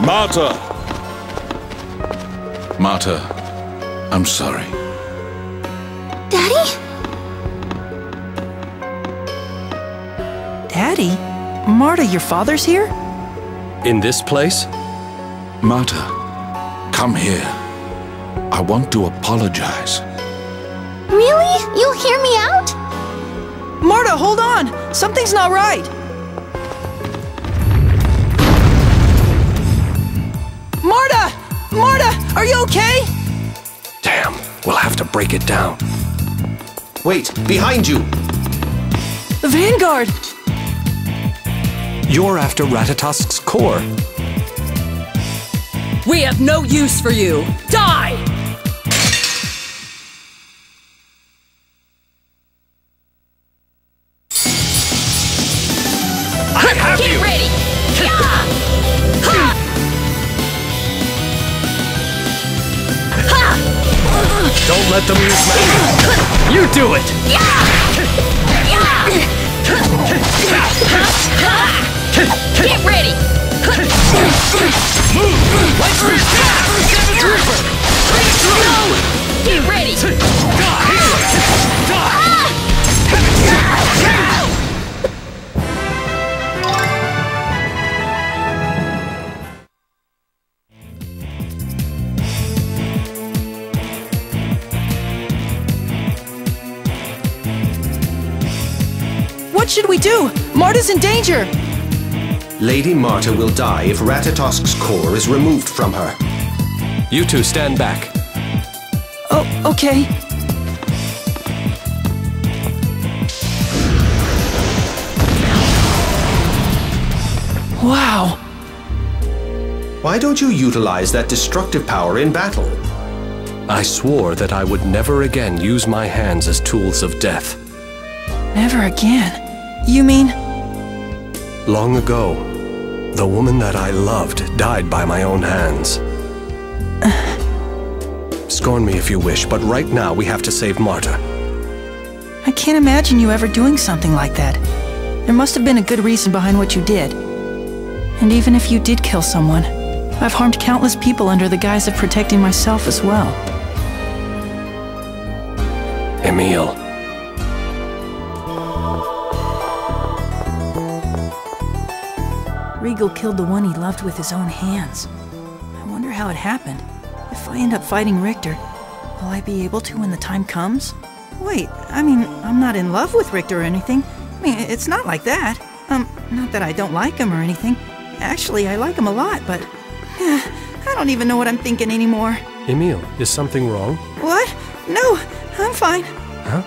Marta! Marta, I'm sorry. Daddy? Daddy? Marta, your father's here? In this place? Marta, come here. I want to apologize. Really? You'll hear me out? Marta, hold on! Something's not right! Marta! Marta, are you okay? Damn, we'll have to break it down. Wait, behind you! The Vanguard! You're after Ratatosk's core. We have no use for you! Die! I have Get you! ready! Ha! Ha! Don't let them use magic! You do it! Get ready! Move! Let's reach! Seventh Reaper! No! Get ready! What should we do? Marta's in danger! Lady Marta will die if Ratatosk's core is removed from her. You two stand back. Oh, okay. Wow. Why don't you utilize that destructive power in battle? I swore that I would never again use my hands as tools of death. Never again. You mean? Long ago, the woman that I loved died by my own hands. Scorn me if you wish, but right now we have to save Marta. I can't imagine you ever doing something like that. There must have been a good reason behind what you did. And even if you did kill someone, I've harmed countless people under the guise of protecting myself as well. Emil. Regal killed the one he loved with his own hands. I wonder how it happened. If I end up fighting Richter, will I be able to when the time comes? Wait, I mean, I'm not in love with Richter or anything. I mean, it's not like that. Not that I don't like him or anything. Actually, I like him a lot, but... I don't even know what I'm thinking anymore. Emil, is something wrong? What? No, I'm fine. Huh?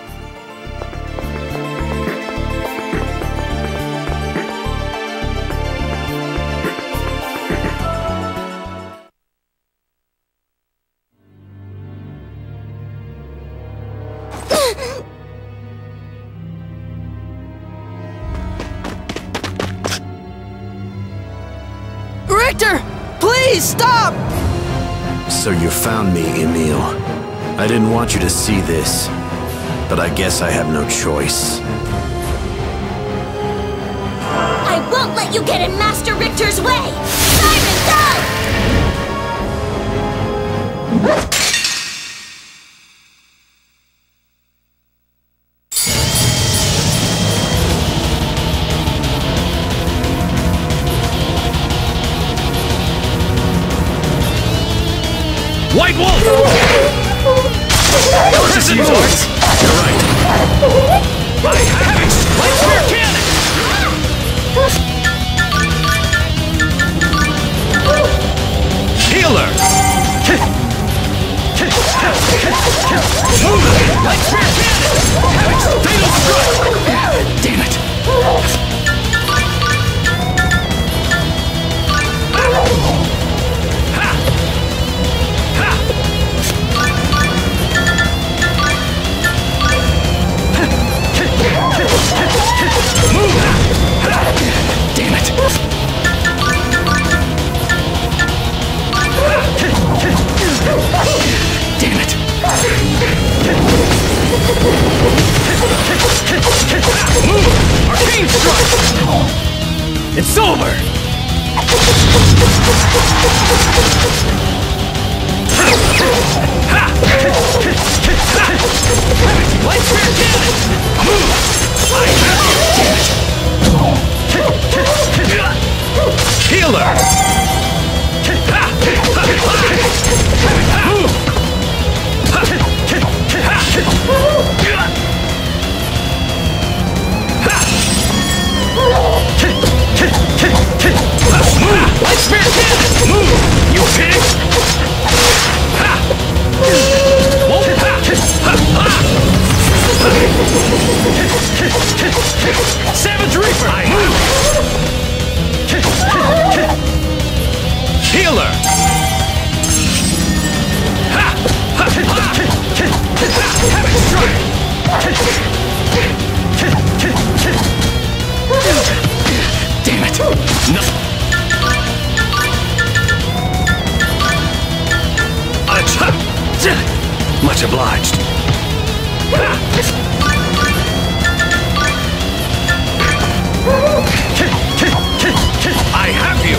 Richter! Please, stop! So you found me, Emil. I didn't want you to see this, but I guess I have no choice. I won't let you get in Master Richter's way! Simon, die! White Wolf! Versus yours! You're right. I have it! Light Spear Cannon! Healer! Move it! Light Spear Cannon! Fatal Strike! Damn it! Damn it! Damn it! Move! Arcane Strike! It's over! Healer! Light Spirit Cannon! Move! You pig! Savage Reaper! Healer! Havoc Strike! Damn it! No. Much obliged. I have you!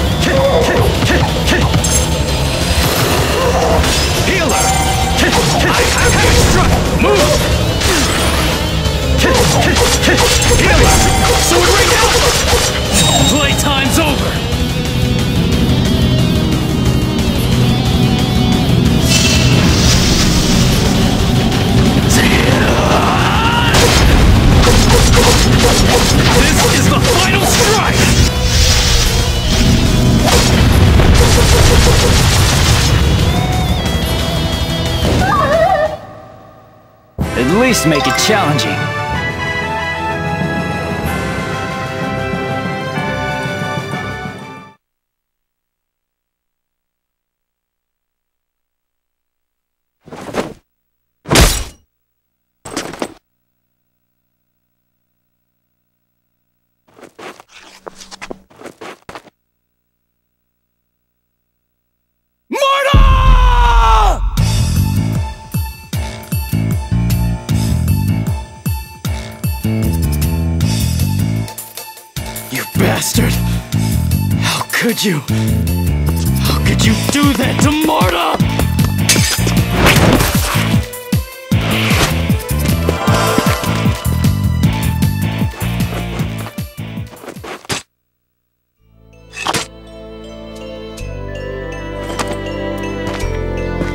Healer! I have you struck! Move! Healer! Sword ring out! Playtime's over! This is the final strike! At least make it challenging. Bastard! How could you? How could you do that to Marta?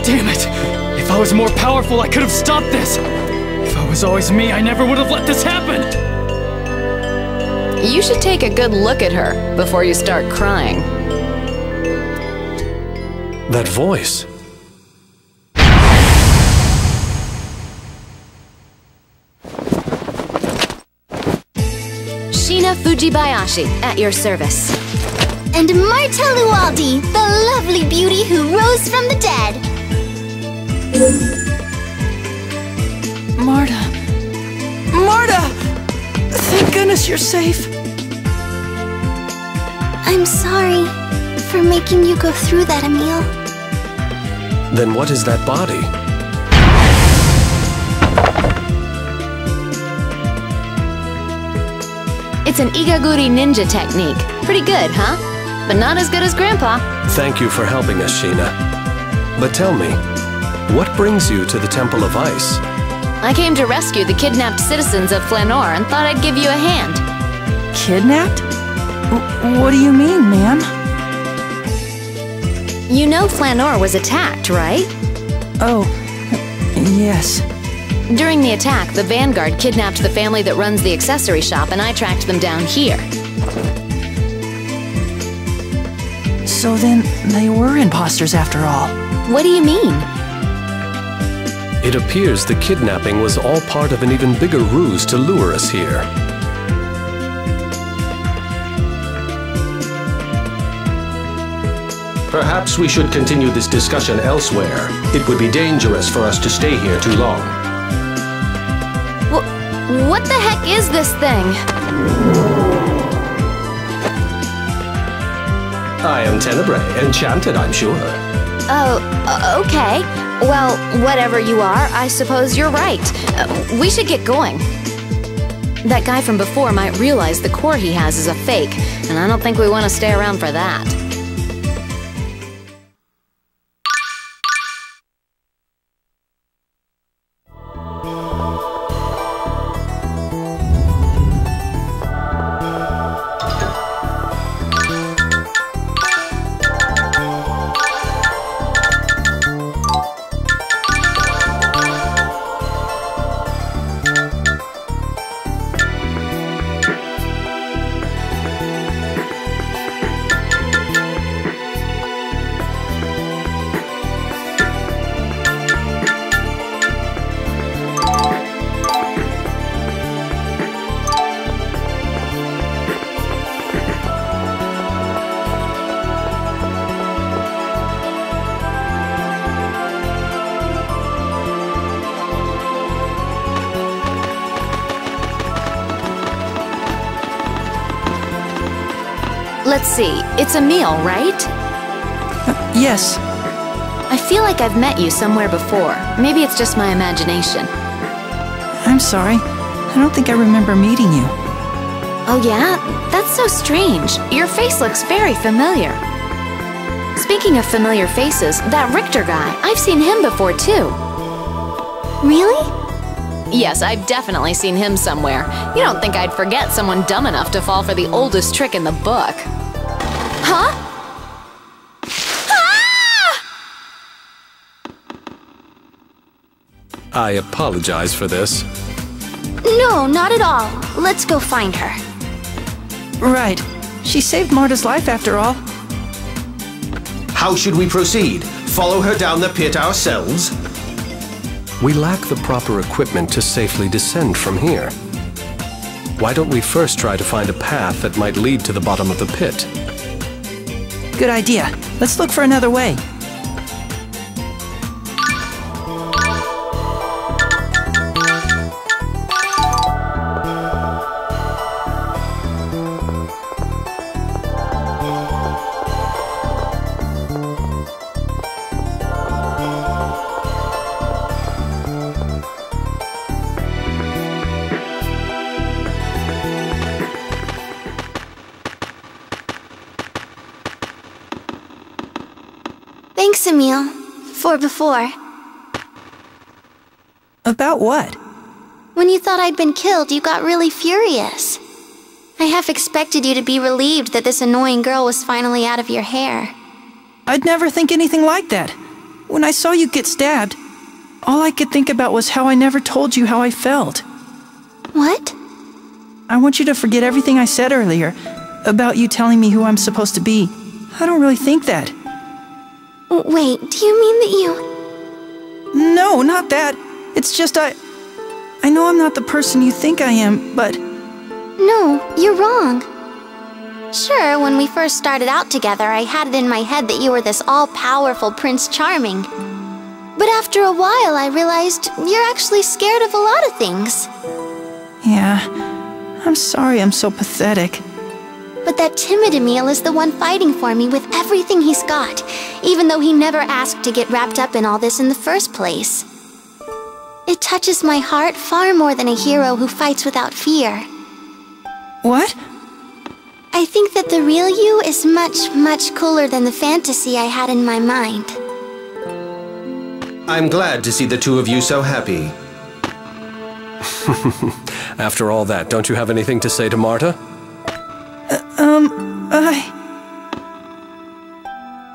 Damn it! If I was more powerful, I could have stopped this! If I was always me, I never would have let this happen! You should take a good look at her before you start crying. That voice. Shina Fujibayashi, at your service. And Marta Lualdi, the lovely beauty who rose from the dead. Marta. Marta! Thank goodness you're safe. I'm sorry for making you go through that, Emil. Then what is that body? It's an Igaguri ninja technique. Pretty good, huh? But not as good as Grandpa. Thank you for helping us, Sheena. But tell me, what brings you to the Temple of Ice? I came to rescue the kidnapped citizens of Flanor and thought I'd give you a hand. Kidnapped? What do you mean, ma'am? You know Flanor was attacked, right? Oh, yes. During the attack, the Vanguard kidnapped the family that runs the accessory shop, and I tracked them down here. So then, they were imposters after all. What do you mean? It appears the kidnapping was all part of an even bigger ruse to lure us here. Perhaps we should continue this discussion elsewhere. It would be dangerous for us to stay here too long. What the heck is this thing? I am Tenebrae, enchanted, I'm sure. Oh, okay. Well, whatever you are, I suppose you're right. We should get going. That guy from before might realize the core he has is a fake, and I don't think we want to stay around for that. Let's see, it's Emil, right? Yes. I feel like I've met you somewhere before. Maybe it's just my imagination. I'm sorry. I don't think I remember meeting you. Oh yeah? That's so strange. Your face looks very familiar. Speaking of familiar faces, that Richter guy, I've seen him before too. Really? Yes, I've definitely seen him somewhere. You don't think I'd forget someone dumb enough to fall for the oldest trick in the book. Huh? I apologize for this. No, not at all. Let's go find her. Right. She saved Marta's life after all. How should we proceed? Follow her down the pit ourselves? We lack the proper equipment to safely descend from here. Why don't we first try to find a path that might lead to the bottom of the pit? Good idea. Let's look for another way. Thanks, Emil. For before. About what? When you thought I'd been killed, you got really furious. I half expected you to be relieved that this annoying girl was finally out of your hair. I'd never think anything like that. When I saw you get stabbed, all I could think about was how I never told you how I felt. What? I want you to forget everything I said earlier about you telling me who I'm supposed to be. I don't really think that. Wait, do you mean that you... No, not that. It's just I know I'm not the person you think I am, but... No, you're wrong. Sure, when we first started out together, I had it in my head that you were this all-powerful Prince Charming. But after a while, I realized you're actually scared of a lot of things. Yeah, I'm sorry I'm so pathetic. But that timid Emil is the one fighting for me with everything he's got, even though he never asked to get wrapped up in all this in the first place. It touches my heart far more than a hero who fights without fear. What? I think that the real you is much, much cooler than the fantasy I had in my mind. I'm glad to see the two of you so happy. After all that, don't you have anything to say to Marta?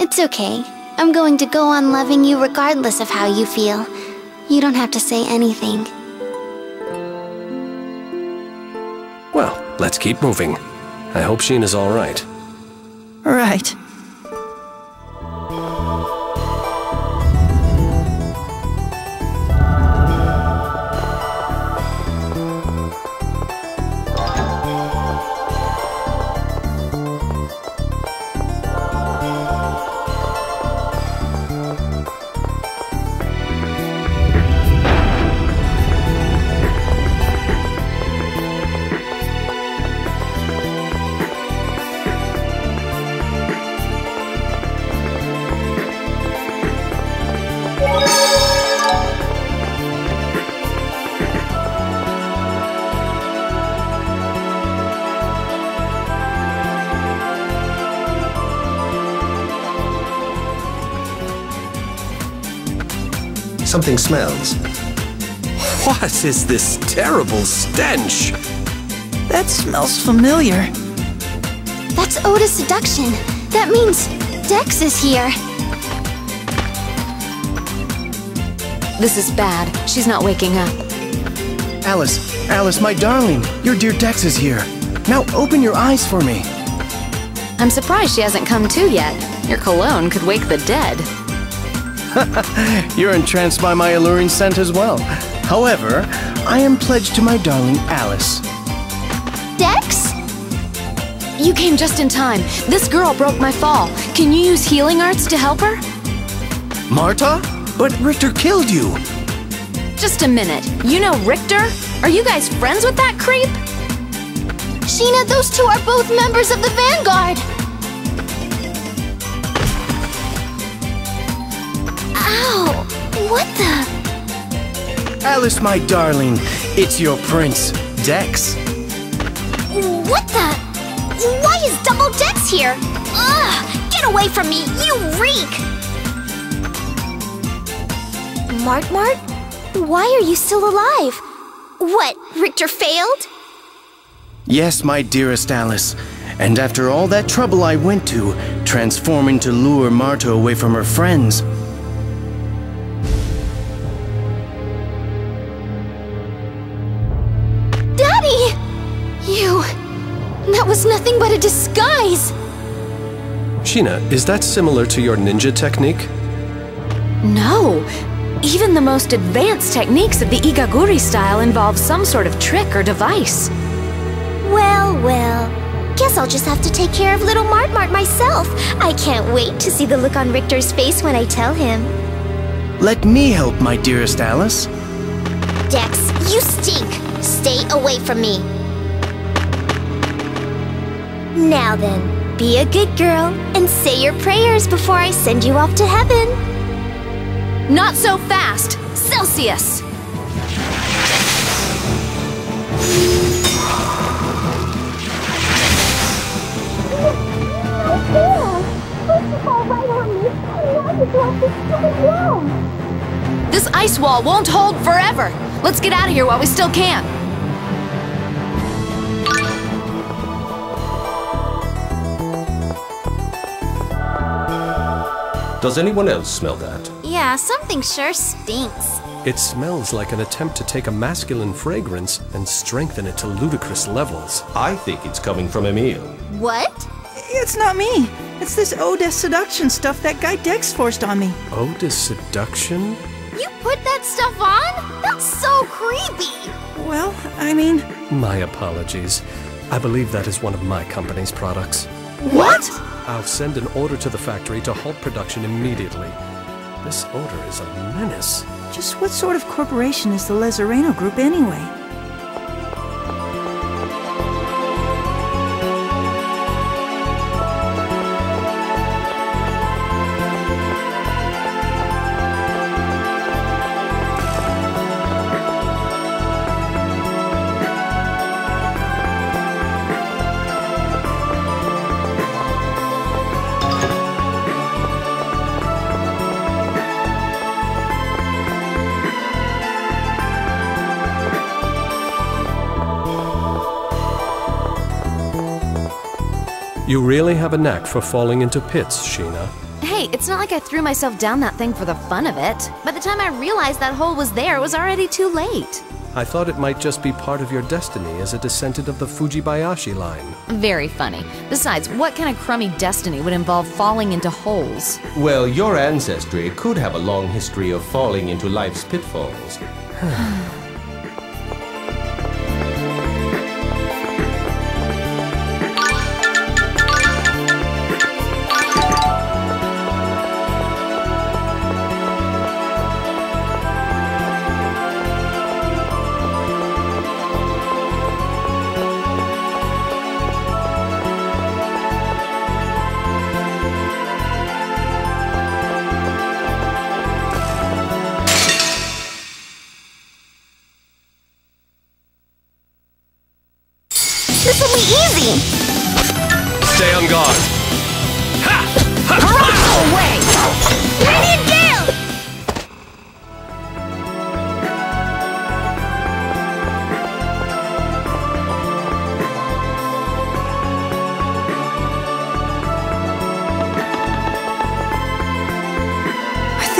It's okay. I'm going to go on loving you regardless of how you feel. You don't have to say anything. Well, let's keep moving. I hope Sheen is all right. Right. Something smells. What is this terrible stench? That smells familiar. That's Oda's seduction. That means Dex is here. This is bad. She's not waking up. Alice, my darling, your dear Dex is here. Now open your eyes for me. I'm surprised she hasn't come to yet. Your cologne could wake the dead. You're entranced by my alluring scent as well. However, I am pledged to my darling Alice. Dex? You came just in time. This girl broke my fall. Can you use healing arts to help her? Marta? But Richter killed you. Just a minute. You know Richter? Are you guys friends with that creep? Sheena, those two are both members of the Vanguard. Ow! What the? Alice, my darling, it's your prince, Dex. What the? Why is Double Dex here? Ugh! Get away from me, you reek! Mart, why are you still alive? What, Richter failed? Yes, my dearest Alice. And after all that trouble I went to, transforming to lure Marta away from her friends. Daddy! That was nothing but a disguise! Sheena, is that similar to your ninja technique? No. Even the most advanced techniques of the Igaguri style involve some sort of trick or device. Well, guess I'll just have to take care of little Mart myself. I can't wait to see the look on Richter's face when I tell him. Let me help, my dearest Alice. Dex, you stink! Stay away from me. Now then, be a good girl and say your prayers before I send you off to heaven. Not so fast! Celsius! This ice wall won't hold forever! Let's get out of here while we still can! Does anyone else smell that? Yeah, something sure stinks. It smells like an attempt to take a masculine fragrance and strengthen it to ludicrous levels. I think it's coming from Emil. What? It's not me. It's this Oda seduction stuff that guy Dex forced on me. Oda seduction? You put that stuff on? That's so creepy! Well, I mean... My apologies. I believe that is one of my company's products. What? I'll send an order to the factory to halt production immediately. This odor is a menace. Just what sort of corporation is the Lezareno Group anyway? You really have a knack for falling into pits, Sheena. Hey, it's not like I threw myself down that thing for the fun of it. By the time I realized that hole was there, it was already too late. I thought it might just be part of your destiny as a descendant of the Fujibayashi line. Very funny. Besides, what kind of crummy destiny would involve falling into holes? Well, your ancestry could have a long history of falling into life's pitfalls. This will be easy! Stay on guard! Away! Radiant Gale!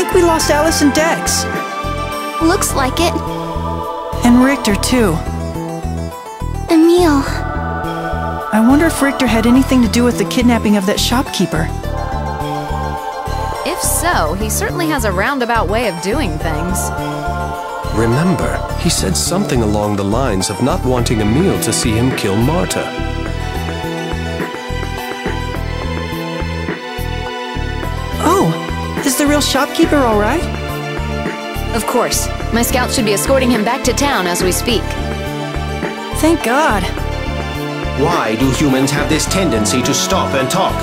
think we lost Alice and Dex. Looks like it. And Richter, too. Emil. I wonder if Richter had anything to do with the kidnapping of that shopkeeper. If so, he certainly has a roundabout way of doing things. Remember, he said something along the lines of not wanting Emil to see him kill Marta. Oh, is the real shopkeeper all right? Of course. My scouts should be escorting him back to town as we speak. Thank God. Why do humans have this tendency to stop and talk?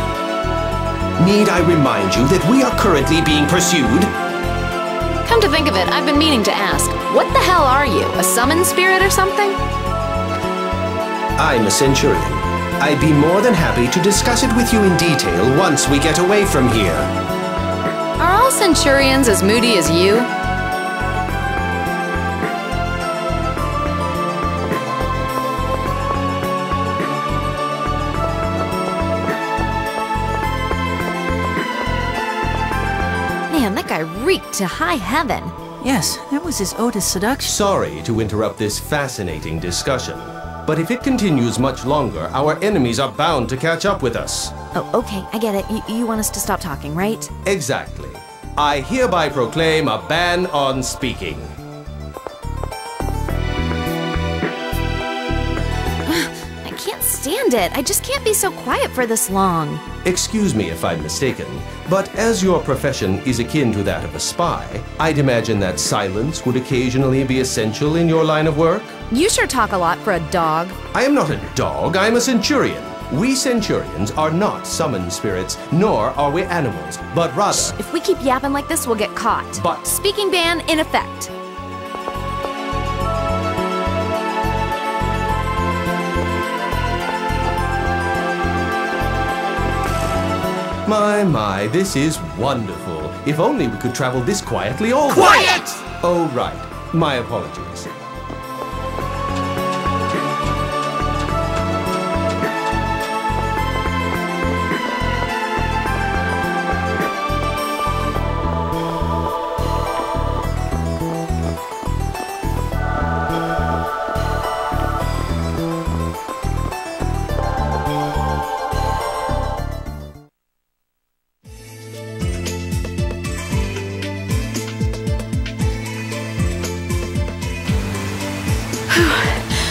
Need I remind you that we are currently being pursued? Come to think of it, I've been meaning to ask, what the hell are you? A summon spirit or something? I'm a Centurion. I'd be more than happy to discuss it with you in detail once we get away from here. Are all Centurions as moody as you? Man, that guy reeked to high heaven. Yes, that was his ode to seduction. Sorry to interrupt this fascinating discussion, but if it continues much longer, our enemies are bound to catch up with us. Oh, okay, I get it. You want us to stop talking, right? Exactly. I hereby proclaim a ban on speaking. I can't stand it. I just can't be so quiet for this long. Excuse me if I'm mistaken, but as your profession is akin to that of a spy, I'd imagine that silence would occasionally be essential in your line of work? You sure talk a lot for a dog. I am not a dog, I'm a Centurion. We Centurions are not summoned spirits, nor are we animals, but rather... Shh, if we keep yapping like this, we'll get caught. But... Speaking ban in effect. My, this is wonderful. If only we could travel this quietly all... Quiet! Oh, right. My apologies.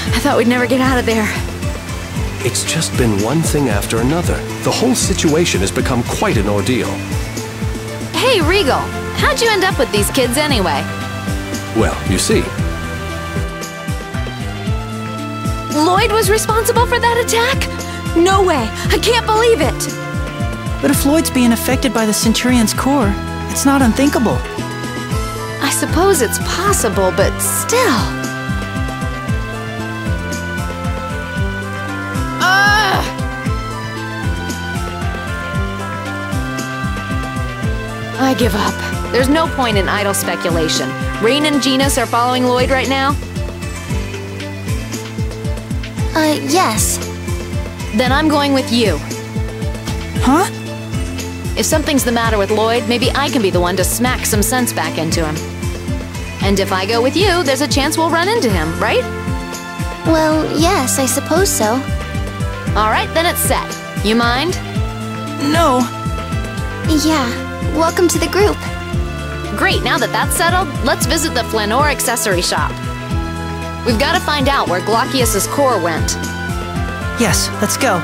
I thought we'd never get out of there. It's just been one thing after another. The whole situation has become quite an ordeal. Hey, Regal, how'd you end up with these kids anyway? Well, you see. Lloyd was responsible for that attack? No way! I can't believe it! But if Lloyd's being affected by the Centurion's core, it's not unthinkable. I suppose it's possible, but still... I give up. There's no point in idle speculation. Rain and Genus are following Lloyd right now? Yes. Then I'm going with you. Huh? If something's the matter with Lloyd, maybe I can be the one to smack some sense back into him. And if I go with you, there's a chance we'll run into him, right? Well, yes, I suppose so. All right, then it's set. You mind? No. Yeah. Welcome to the group. Great, now that that's settled, let's visit the Flanor accessory shop. We've got to find out where Glaucius's core went. Yes, let's go.